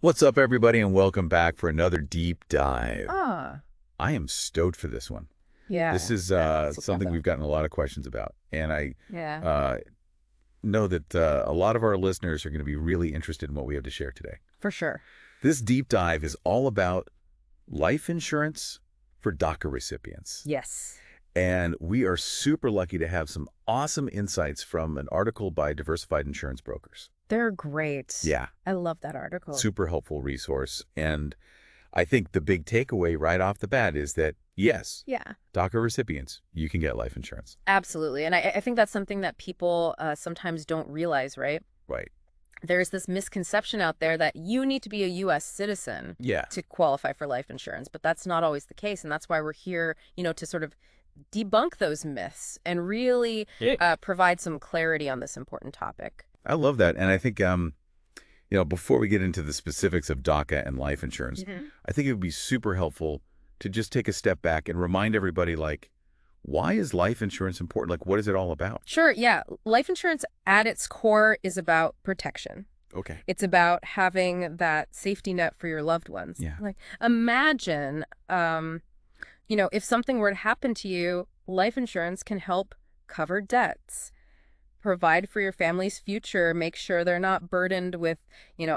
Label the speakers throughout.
Speaker 1: What's up, everybody, and welcome back for another deep dive.
Speaker 2: Ah,
Speaker 1: I am stoked for this one. This
Speaker 2: yeah.
Speaker 1: is something we've gotten a lot of questions about, and I
Speaker 2: Yeah,
Speaker 1: uh, know that a lot of our listeners are going to be really interested in what we have to share today.
Speaker 2: for sure.
Speaker 1: This deep dive is all about life insurance for DACA recipients.
Speaker 2: Yes.
Speaker 1: And we are super lucky to have some awesome insights from an article by Diversified Insurance Brokers.
Speaker 2: They're great.
Speaker 1: Yeah,
Speaker 2: I love that article.
Speaker 1: super helpful resource. And I think the big takeaway right off the bat is that, yes,
Speaker 2: Yeah,
Speaker 1: DACA recipients, you can get life insurance.
Speaker 2: absolutely. And I think that's something that people sometimes don't realize, right?
Speaker 1: Right.
Speaker 2: There's this misconception out there that you need to be a U.S. citizen
Speaker 1: Yeah.
Speaker 2: to qualify for life insurance, but that's not always the case. And that's why we're here, to sort of debunk those myths and really provide some clarity on this important topic.
Speaker 1: I love that. And I think, before we get into the specifics of DACA and life insurance, I think it would be super helpful to just take a step back and remind everybody, like, why is life insurance important? Like, what is it all about?
Speaker 2: Sure, yeah. Life insurance at its core is about protection.
Speaker 1: Okay.
Speaker 2: It's about having that safety net for your loved ones.
Speaker 1: Yeah.
Speaker 2: Like, imagine, if something were to happen to you, life insurance can help cover debts, provide for your family's future, make sure they're not burdened with,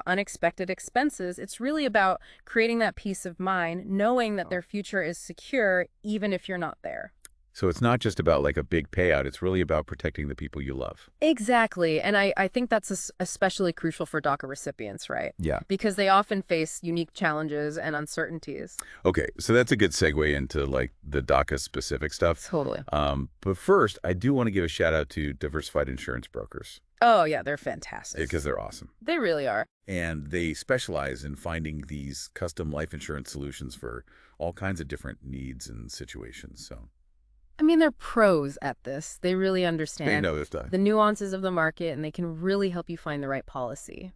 Speaker 2: unexpected expenses. It's really about creating that peace of mind, knowing that their future is secure, even if you're not there.
Speaker 1: So it's not just about like a big payout. It's really about protecting the people you love.
Speaker 2: Exactly. And I think that's especially crucial for DACA recipients, right?
Speaker 1: Yeah.
Speaker 2: Because they often face unique challenges and uncertainties.
Speaker 1: Okay. So that's a good segue into like the DACA specific stuff.
Speaker 2: Totally.
Speaker 1: But first, I do want to give a shout out to Diversified Insurance Brokers
Speaker 2: Oh, yeah, they're fantastic.
Speaker 1: because they're awesome.
Speaker 2: They really are.
Speaker 1: And they specialize in finding these custom life insurance solutions for all kinds of different needs and situations. So
Speaker 2: I mean, they're pros at this. They really
Speaker 1: they
Speaker 2: understand
Speaker 1: know their stuff.
Speaker 2: the nuances of the market, and they can really help you find the right policy.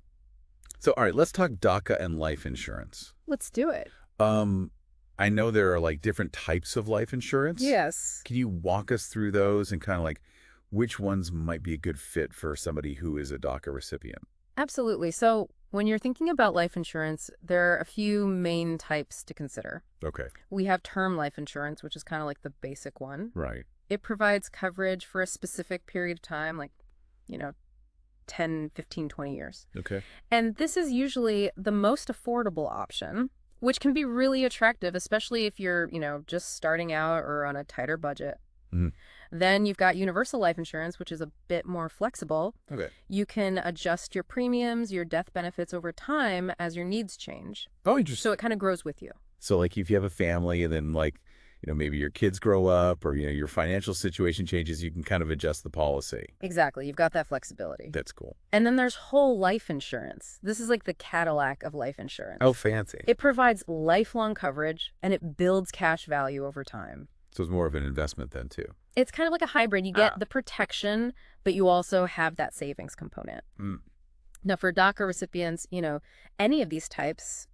Speaker 1: So, all right, let's talk DACA and life insurance.
Speaker 2: Let's do it.
Speaker 1: I know there are like different types of life insurance.
Speaker 2: Yes.
Speaker 1: Can you walk us through those and kind of like which ones might be a good fit for somebody who is a DACA recipient?
Speaker 2: Absolutely. So when you're thinking about life insurance, there are a few main types to consider.
Speaker 1: Okay.
Speaker 2: We have term life insurance, which is kind of like the basic one.
Speaker 1: Right.
Speaker 2: It provides coverage for a specific period of time, like, you know, 10, 15, 20 years.
Speaker 1: Okay.
Speaker 2: And this is usually the most affordable option, which can be really attractive, especially if you're, just starting out or on a tighter budget.
Speaker 1: Mhm.
Speaker 2: Then you've got universal life insurance, which is a bit more flexible.
Speaker 1: Okay.
Speaker 2: You can adjust your premiums, your death benefits over time as your needs change.
Speaker 1: Oh, interesting.
Speaker 2: So it kind of grows with you.
Speaker 1: So like if you have a family and then like, maybe your kids grow up or, your financial situation changes, you can kind of adjust the policy.
Speaker 2: Exactly. You've got that flexibility.
Speaker 1: That's cool.
Speaker 2: And then there's whole life insurance. This is like the Cadillac of life insurance.
Speaker 1: Oh, fancy.
Speaker 2: It provides lifelong coverage and it builds cash value over time.
Speaker 1: So it's more of an investment then too.
Speaker 2: It's kind of like a hybrid. You get the protection, but you also have that savings component.
Speaker 1: Mm.
Speaker 2: Now, for DACA recipients, any of these types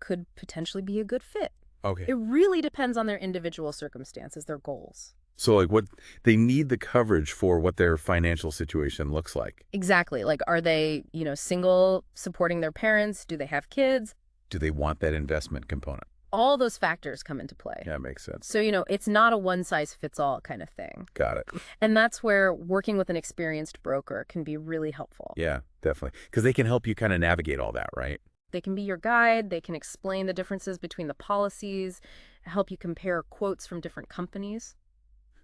Speaker 2: could potentially be a good fit.
Speaker 1: Okay.
Speaker 2: It really depends on their individual circumstances, their goals.
Speaker 1: So like what they need the coverage for what their financial situation looks like.
Speaker 2: Exactly. Like, are they, single, supporting their parents? Do they have kids?
Speaker 1: Do they want that investment component?
Speaker 2: All those factors come into play.
Speaker 1: Yeah, makes sense.
Speaker 2: So, it's not a one-size-fits-all kind of thing.
Speaker 1: Got it.
Speaker 2: And that's where working with an experienced broker can be really helpful.
Speaker 1: Yeah, definitely. Because they can help you kind of navigate all that, right?
Speaker 2: They can be your guide. They can explain the differences between the policies, help you compare quotes from different companies.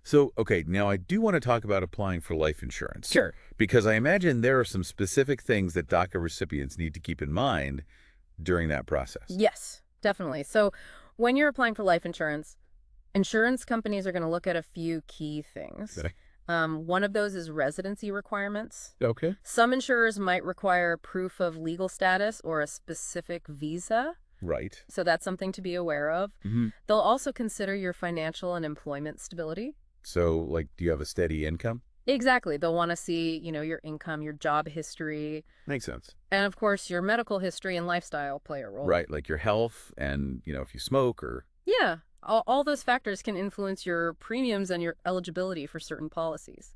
Speaker 1: So, okay, now I do want to talk about applying for life insurance.
Speaker 2: Sure.
Speaker 1: Because I imagine there are some specific things that DACA recipients need to keep in mind during that process.
Speaker 2: Yes, definitely. So when you're applying for life insurance companies are going to look at a few key things.
Speaker 1: Okay.
Speaker 2: One of those is residency requirements.
Speaker 1: Okay.
Speaker 2: Some insurers might require proof of legal status or a specific visa.
Speaker 1: Right.
Speaker 2: So that's something to be aware of.
Speaker 1: Mm-hmm.
Speaker 2: They'll also consider your financial and employment stability.
Speaker 1: So, like, do you have a steady income?
Speaker 2: Exactly. They'll want to see, your income, your job history,
Speaker 1: Makes sense.
Speaker 2: and of course, your medical history and lifestyle play a role.
Speaker 1: Right, like your health and, if you smoke or...
Speaker 2: Yeah. All those factors can influence your premiums and your eligibility for certain policies.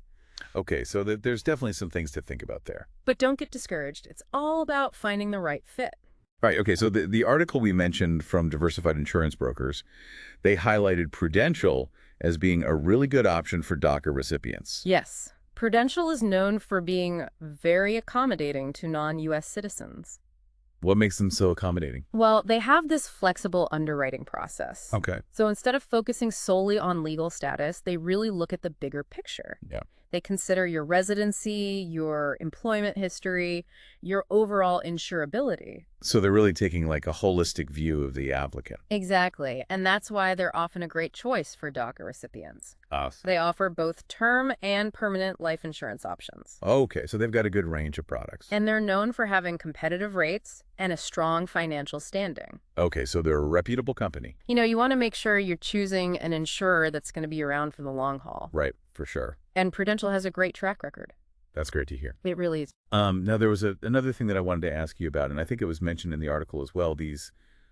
Speaker 1: Okay, so there's definitely some things to think about there.
Speaker 2: But don't get discouraged. It's all about finding the right fit.
Speaker 1: Right. Okay. So the article we mentioned from Diversified Insurance Brokers, they highlighted Prudential as being a really good option for DACA recipients.
Speaker 2: Yes. Prudential is known for being very accommodating to non-U.S. citizens.
Speaker 1: What makes them so accommodating?
Speaker 2: Well, they have this flexible underwriting process.
Speaker 1: Okay.
Speaker 2: So instead of focusing solely on legal status, they really look at the bigger picture.
Speaker 1: Yeah.
Speaker 2: They consider your residency, your employment history, your overall insurability.
Speaker 1: So they're really taking like a holistic view of the applicant.
Speaker 2: Exactly. And that's why they're often a great choice for DACA recipients.
Speaker 1: Awesome.
Speaker 2: They offer both term and permanent life insurance options.
Speaker 1: Okay. So they've got a good range of products.
Speaker 2: And they're known for having competitive rates and a strong financial standing.
Speaker 1: Okay. So they're a reputable company.
Speaker 2: You want to make sure you're choosing an insurer that's going to be around for the long haul.
Speaker 1: Right. For sure.
Speaker 2: And Prudential has a great track record.
Speaker 1: That's great to hear.
Speaker 2: It really is.
Speaker 1: Now, there was another thing that I wanted to ask you about, and I think it was mentioned in the article as well, these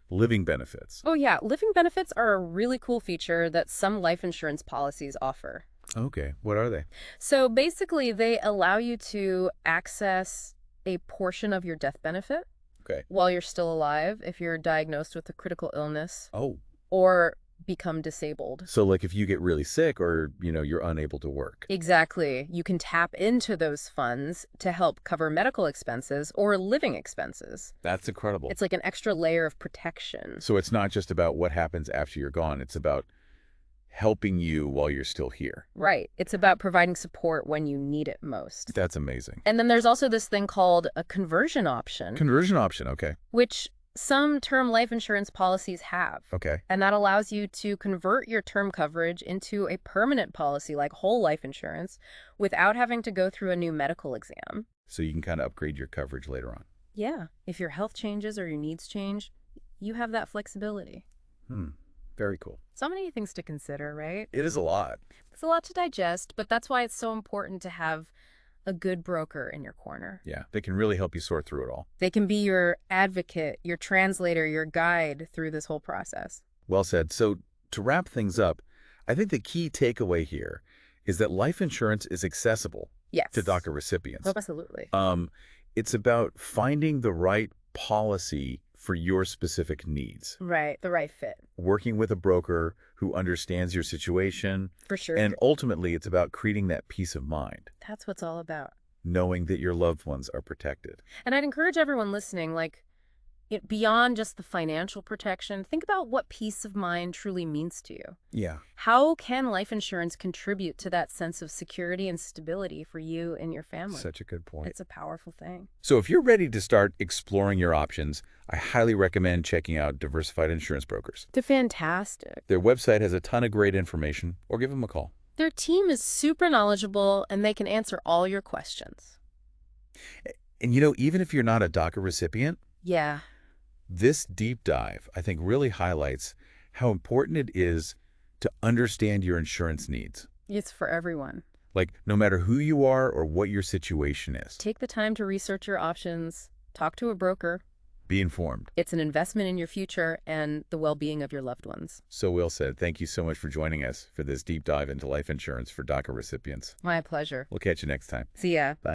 Speaker 1: living benefits.
Speaker 2: Oh, yeah. Living benefits are a really cool feature that some life insurance policies offer.
Speaker 1: Okay. What are they?
Speaker 2: So basically, they allow you to access a portion of your death benefit
Speaker 1: Okay.
Speaker 2: while you're still alive if you're diagnosed with a critical illness
Speaker 1: Oh.
Speaker 2: or become disabled.
Speaker 1: So like if you get really sick or, you're unable to work.
Speaker 2: Exactly. You can tap into those funds to help cover medical expenses or living expenses.
Speaker 1: That's incredible.
Speaker 2: It's like an extra layer of protection.
Speaker 1: So it's not just about what happens after you're gone. It's about helping you while you're still here.
Speaker 2: Right. It's about providing support when you need it most.
Speaker 1: That's amazing.
Speaker 2: And then there's also this thing called a conversion option,
Speaker 1: Conversion option. Okay.
Speaker 2: which some term life insurance policies have.
Speaker 1: Okay.
Speaker 2: And that allows you to convert your term coverage into a permanent policy like whole life insurance without having to go through a new medical exam.
Speaker 1: So you can kind of upgrade your coverage later on.
Speaker 2: Yeah. If your health changes or your needs change, you have that flexibility.
Speaker 1: Very cool.
Speaker 2: So many things to consider, right?
Speaker 1: It is a lot.
Speaker 2: It's a lot to digest, but that's why it's so important to have a good broker in your corner.
Speaker 1: Yeah. They can really help you sort through it all.
Speaker 2: They can be your advocate, your translator, your guide through this whole process.
Speaker 1: Well said. So to wrap things up, I think the key takeaway here is that life insurance is accessible
Speaker 2: Yes.
Speaker 1: to DACA recipients.
Speaker 2: Absolutely.
Speaker 1: It's about finding the right policy for your specific needs,
Speaker 2: Right. The right fit.
Speaker 1: working with a broker who understands your situation,
Speaker 2: For sure.
Speaker 1: and ultimately it's about creating that peace of mind,
Speaker 2: That's what's all about.
Speaker 1: knowing that your loved ones are protected.
Speaker 2: And I'd encourage everyone listening, beyond just the financial protection, think about what peace of mind truly means to you.
Speaker 1: Yeah.
Speaker 2: How can life insurance contribute to that sense of security and stability for you and your family?
Speaker 1: Such a good point.
Speaker 2: It's a powerful thing.
Speaker 1: So if you're ready to start exploring your options, I highly recommend checking out Diversified Insurance Brokers.
Speaker 2: They're fantastic.
Speaker 1: Their website has a ton of great information, or give them a call.
Speaker 2: Their team is super knowledgeable, and they can answer all your questions.
Speaker 1: And even if you're not a DACA recipient,
Speaker 2: Yeah.
Speaker 1: this deep dive, I think, really highlights how important it is to understand your insurance needs.
Speaker 2: It's for everyone.
Speaker 1: Like, no matter who you are or what your situation is,
Speaker 2: Take the time to research your options. Talk to a broker.
Speaker 1: be informed.
Speaker 2: It's an investment in your future and the well-being of your loved ones.
Speaker 1: So Will said, thank you so much for joining us for this deep dive into life insurance for DACA recipients.
Speaker 2: My pleasure.
Speaker 1: We'll catch you next time.
Speaker 2: See ya.
Speaker 1: Bye.